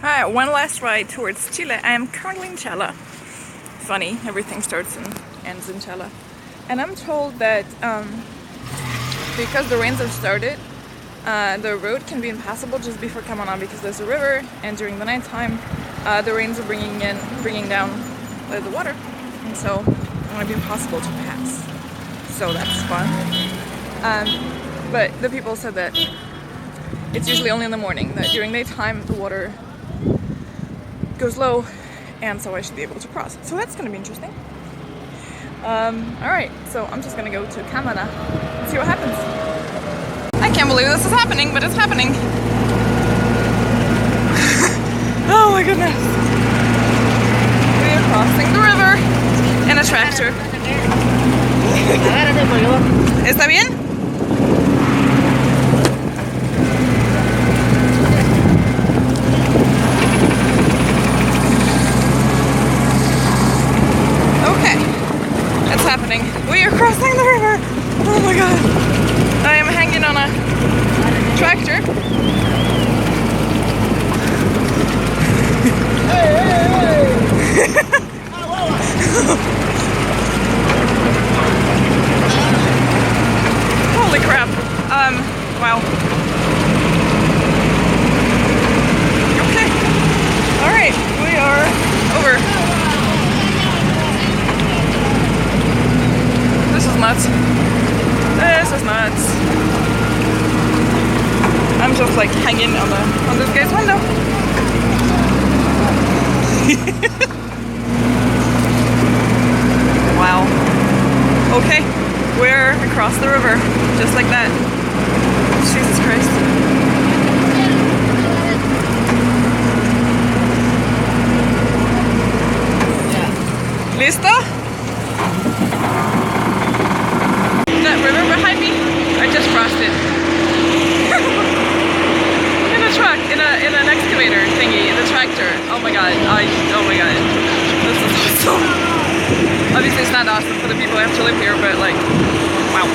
Alright, one last ride towards Chile. I am currently in Chile. Funny, everything starts and ends in Chile. And I'm told that because the rains have started, the road can be impassable just before Camaná because there's a river, and during the nighttime the rains are bringing down the water, and so it might be impossible to pass. So that's fun. But the people said that it's usually only in the morning, that during daytime the water goes low, and so I should be able to cross. So that's gonna be interesting. Alright, so I'm just gonna go to Camaná and see what happens. I can't believe this is happening, but it's happening. Oh my goodness. We are crossing the river in a tractor. ¿Está bien? Happening. We are crossing the river. Oh my god. I am hanging on a tractor. Holy crap. Wow. Okay. Alright, we are over. This is nuts. This is nuts. I'm just like hanging on this guy's window. Wow. Okay, we're across the river, just like that. Jesus Christ. ¿Listo? That river behind me, I just crossed it. In a truck, in an excavator thingy, in a tractor. Oh my god, oh my god. This is awesome. Obviously it's not awesome for the people who have to live here, but like, wow.